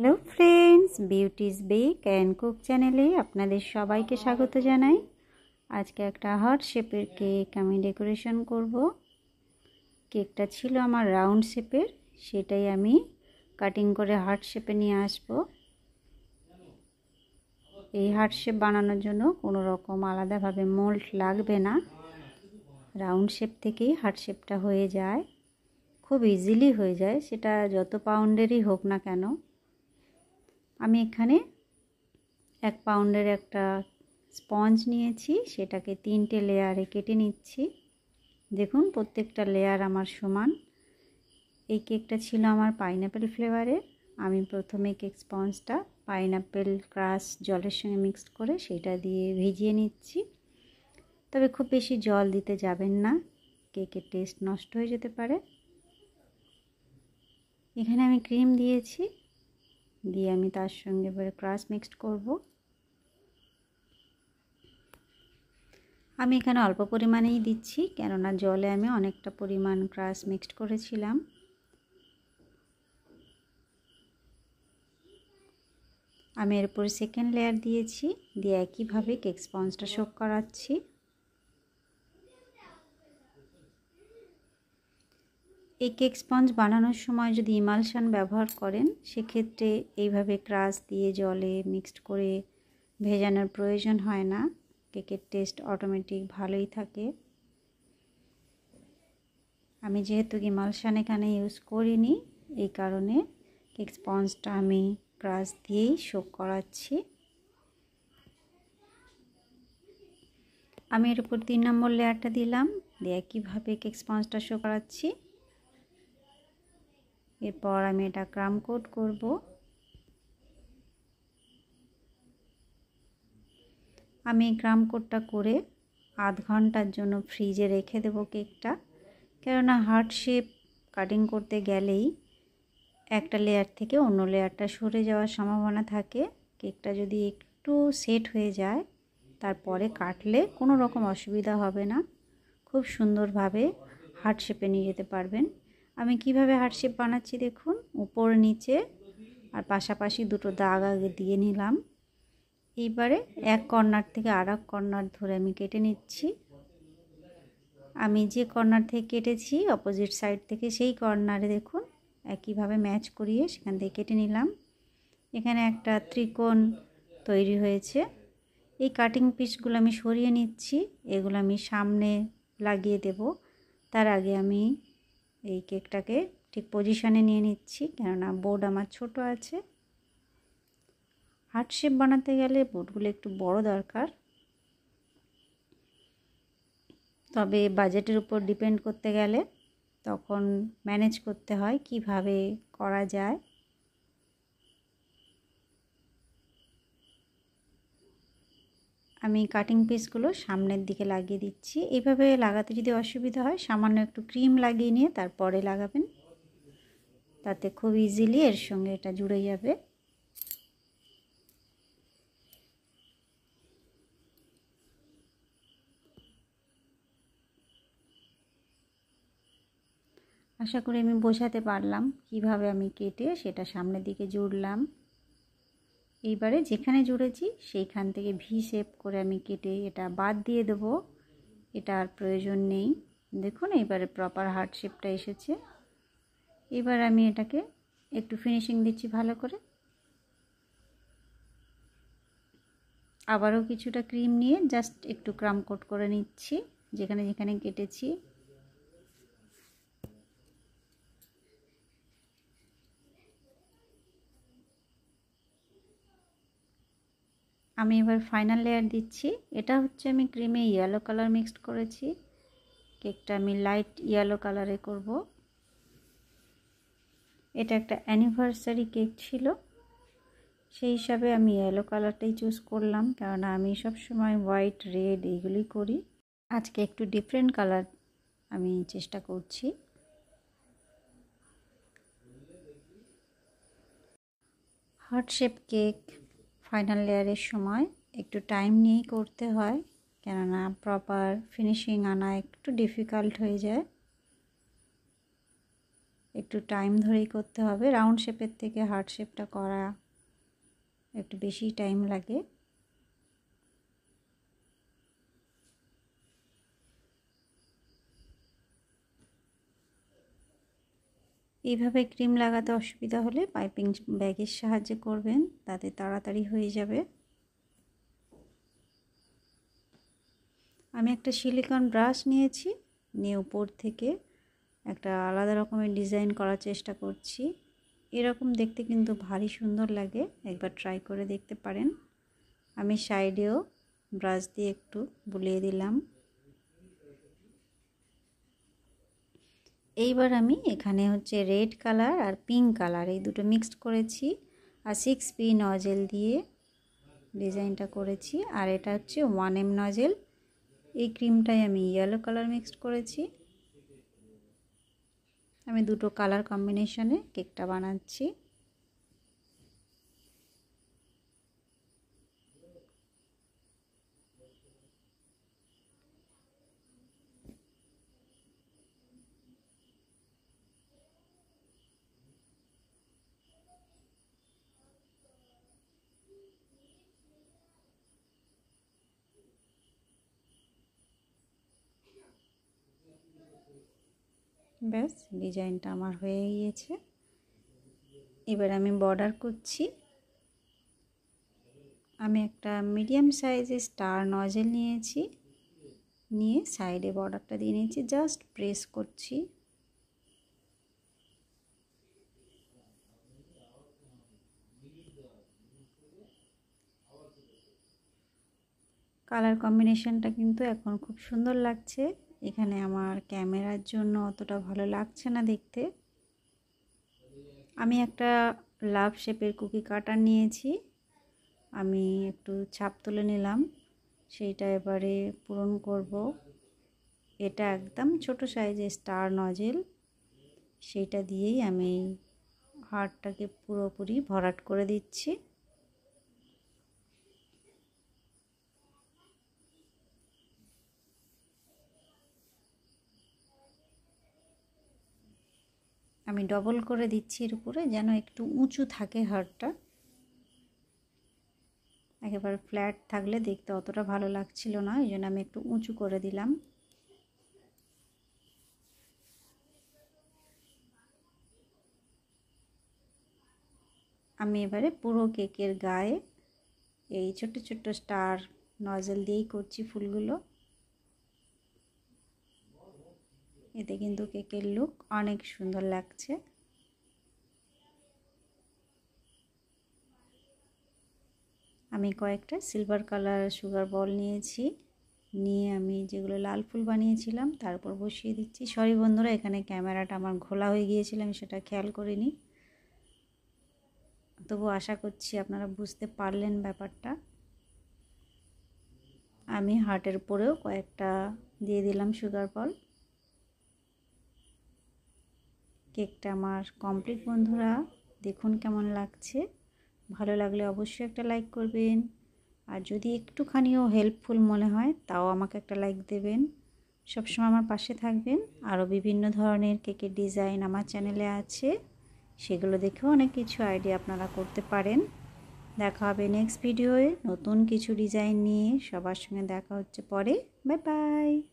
Hello friends, beauty's bake and cook চ্যানেলে আপনাদের সবাইকে স্বাগত জানাই। আজকে একটা হার্ট শেপের কেক আমি ডেকোরেশন করব। কেকটা ছিল আমার রাউন্ড শেপের, সেটাই আমি কাটিং করে হার্ট শেপে নিয়ে আসব। এই হার্ট শেপ বানানোর জন্য কোনো রকম আলাদাভাবে মোল্ড লাগবে না, রাউন্ড শেপ থেকেই হার্ট শেপটা হয়ে যায়, খুব ইজিলি হয়ে যায়, সেটা যত পাউন্ডেরই হোক না কেন। আমি এখানে 1 পাউন্ডের একটা স্পঞ্জ নিয়েছি, সেটাকে 3টে লেয়ারে কেটে নিচ্ছি। দেখুন প্রত্যেকটা লেয়ার আমার সমান। এই কেকটা ছিল আমার পাইনাপেল ফ্লেভারের। আমি প্রথমে কেক স্পঞ্জটা পাইনাপেল ক্রাশ জলের সঙ্গে মিক্সড করে সেটা দিয়ে ভিজিয়ে নিচ্ছি। তবে খুব বেশি জল দিতে যাবেন না, কেকের টেস্ট নষ্ট হয়ে যেতে পারে। এখানে আমি ক্রিম দিয়েছি, দিয়ে আমি তার সঙ্গে এবারে ক্রাশ মিক্সড করব। আমি এখানে অল্প পরিমাণেই দিচ্ছি, কেননা জলে আমি অনেকটা পরিমাণ ক্রাশ মিক্সড করেছিলাম। আমি এর উপরে সেকেন্ড লেয়ার দিয়েছি, দিয়ে একইভাবে কেক স্পঞ্জটা সোক করাচ্ছি। এই কেক স্পঞ্জ বানানোর সময় যদি ইমালশন ব্যবহার করেন, সেক্ষেত্রে এইভাবে ক্রাশ দিয়ে জলে মিক্সড করে ভেজানোর প্রয়োজন হয় না, কেকের টেস্ট অটোমেটিক ভালোই থাকে। আমি যেহেতু ইমালশন এখানে ইউজ করিনি, এই কারণে কেক স্পঞ্জটা আমি ক্রাশ দিয়েই সোক করাচ্ছি। আমি এর উপর 3 নম্বর লেয়ারটা দিলাম, দিয়ে একইভাবে কেক স্পঞ্জটা সোক করাচ্ছি। এরপর আমি এটা ক্রাম কোট করব। আমি ক্রাম কোটটা করে আধ ঘন্টার জন্য ফ্রিজে রেখে দেব কেকটা, কেননা হার্ট শেপ কাটিং করতে গেলেই একটা লেয়ার থেকে অন্য লেয়ারটা সরে যাওয়ার সম্ভাবনা থাকে। কেকটা যদি একটু সেট হয়ে যায়, তারপরে কাটলে কোনো রকম অসুবিধা হবে না, খুব সুন্দরভাবে হার্ট শেপে নিয়ে যেতে পারবেন। আমি কিভাবে হার্ট শেপ বানাচ্ছি দেখুন, উপর নিচে আর পাশাপাশি দুটো দাগ আগে দিয়ে নিলাম। এইবারে এক কর্নার থেকে আর এক কর্নার ধরে আমি কেটে নিচ্ছি। আমি যে কর্নার থেকে কেটেছি অপোজিট সাইড থেকে সেই কর্নারে দেখুন একইভাবে ম্যাচ করিয়ে সেখান থেকে কেটে নিলাম। এখানে একটা ত্রিকোণ তৈরি হয়েছে। এই কাটিং পিসগুলো আমি সরিয়ে নিচ্ছি, এগুলো আমি সামনে লাগিয়ে দেব। তার আগে আমি এই কেকটাকে ঠিক পজিশানে নিয়ে নিচ্ছি, কেননা বোর্ড আমার ছোট আছে। হার্ট শেপ বানাতে গেলে বোর্ডগুলো একটু বড় দরকার, তবে বাজেটের উপর ডিপেন্ড করতে গেলে তখন ম্যানেজ করতে হয় কিভাবে করা যায়। আমি কাটিং পিসগুলো সামনের দিকে লাগিয়ে দিচ্ছি। এইভাবে লাগাতে যদি অসুবিধা হয় সামান্য একটু ক্রিম লাগিয়ে নিয়ে তারপরে লাগাবেন, তাতে খুব ইজিলি এর সঙ্গে এটা জুড়ে যাবে। আশা করি আমি বোঝাতে পারলাম কিভাবে আমি কেটে সেটা সামনের দিকে জুড়লাম। এইবারে যেখানে জুড়েছি সেইখান থেকে ভি শেপ করে আমি কেটে এটা বাদ দিয়ে দেবো, এটা আর প্রয়োজন নেই। দেখুন এইবারে প্রপার হার্ট শেপটা এসেছে। এবার আমি এটাকে একটু ফিনিশিং দিচ্ছি ভালো করে। আবারও কিছুটা ক্রিম নিয়ে জাস্ট একটু ক্রাম কোট করে নিচ্ছি যেখানে যেখানে কেটেছি। আমি এবার ফাইনাল লেয়ার দিচ্ছি। এটা হচ্ছে আমি ক্রিমে ইয়েলো কালার মিক্সড করেছি, কেকটা আমি লাইট ইয়েলো কালারে করব। এটা একটা অ্যানিভার্সারি কেক ছিল, সেই হিসাবে আমি ইয়েলো কালারটাই চুজ করলাম, কারণ আমি সব সময় হোয়াইট রেড এইগুলি করি। আজকে একটু ডিফারেন্ট কালার আমি চেষ্টা করছি। হার্ট শেপ কেক ফাইনাল লেয়ারের সময় একটু টাইম নিয়েই করতে হয়, কেননা প্রপার ফিনিশিং আনা একটু ডিফিকাল্ট হয়ে যায়। একটু টাইম ধরেই করতে হবে। রাউন্ড শেপের থেকে হার্ট শেপটা করা একটু বেশি টাইম লাগে। এইভাবে ক্রিম লাগাতে অসুবিধা হলে পাইপিং ব্যাগের সাহায্যে করবেন, তাতে তাড়াতাড়ি হয়ে যাবে। আমি একটা সিলিকন ব্রাশ নিয়েছি, নিয়ে উপর থেকে একটা আলাদা রকমের ডিজাইন করার চেষ্টা করছি। এরকম দেখতে কিন্তু ভারী সুন্দর লাগে, একবার ট্রাই করে দেখতে পারেন। আমি সাইডেও ব্রাশ দিয়ে একটু বুলিয়ে দিলাম। এইবার আমি এখানে হচ্ছে রেড কালার আর পিঙ্ক কালার এই দুটো মিক্সড করেছি, আর 6P নজেল দিয়ে ডিজাইনটা করেছি। আর এটা হচ্ছে 1M নজেল। এই ক্রিমটাই আমি ইয়েলো কালার মিক্সড করেছি। আমি দুটো কালার কম্বিনেশনে কেকটা বানাচ্ছি। ব্যাস ডিজাইনটা আমার হয়ে গিয়েছে। এবার আমি বর্ডার করছি। আমি একটা মিডিয়াম সাইজের স্টার নজেল নিয়েছি, নিয়ে সাইডে বর্ডারটা দিয়ে নিয়েছি, জাস্ট প্রেস করছি। কালার কম্বিনেশনটা কিন্তু এখন খুব সুন্দর লাগছে। এখানে আমার ক্যামেরার জন্য অতটা ভালো লাগছে না দেখতে। আমি একটা লাভ শেপের কুকি কাটার নিয়েছি, আমি একটু ছাপ তুলে নিলাম, সেইটা এবারে পূরণ করব। এটা একদম ছোট সাইজের স্টার নজেল, সেইটা দিয়েই আমি হার্টটাকে পুরোপুরি ভরাট করে দিচ্ছি। আমি ডবল করে দিচ্ছি এর উপরে, যেন একটু উঁচু থাকে হার্টটা। একেবারে ফ্ল্যাট থাকলে দেখতে অতটা ভালো লাগছিল না, এই জন্য আমি একটু উঁচু করে দিলাম। আমি এবারে পুরো কেকের গায়ে এই ছোট্ট ছোট্ট স্টার নজেল দিয়েই করছি ফুলগুলো। এতে কিন্তু কেকের লুক অনেক সুন্দর লাগছে। আমি কয়েকটা সিলভার কালার সুগার বল নিয়েছি, নিয়ে আমি যেগুলো লাল ফুল বানিয়েছিলাম তার উপর বসিয়ে দিচ্ছি। সরি বন্ধুরা, এখানে ক্যামেরাটা আমার ঘোলা হয়ে গিয়েছিল, আমি সেটা খেয়াল করিনি। তবু আশা করছি আপনারা বুঝতে পারলেন ব্যাপারটা। আমি হার্টের উপরেও কয়েকটা দিয়ে দিলাম সুগার বল। কেকটা আমার কমপ্লিট বন্ধুরা, দেখুন কেমন লাগছে। ভালো লাগলে অবশ্যই একটা লাইক করবেন, আর যদি একটুখানিও হেল্পফুল মনে হয় তাও আমাকে একটা লাইক দেবেন। সবসময় আমার পাশে থাকবেন। আরও বিভিন্ন ধরনের কেকের ডিজাইন আমার চ্যানেলে আছে, সেগুলো দেখেও অনেক কিছু আইডিয়া আপনারা করতে পারেন। দেখা হবে নেক্সট ভিডিওয়ে নতুন কিছু ডিজাইন নিয়ে। সবার সঙ্গে দেখা হচ্ছে পরে। Bye bye.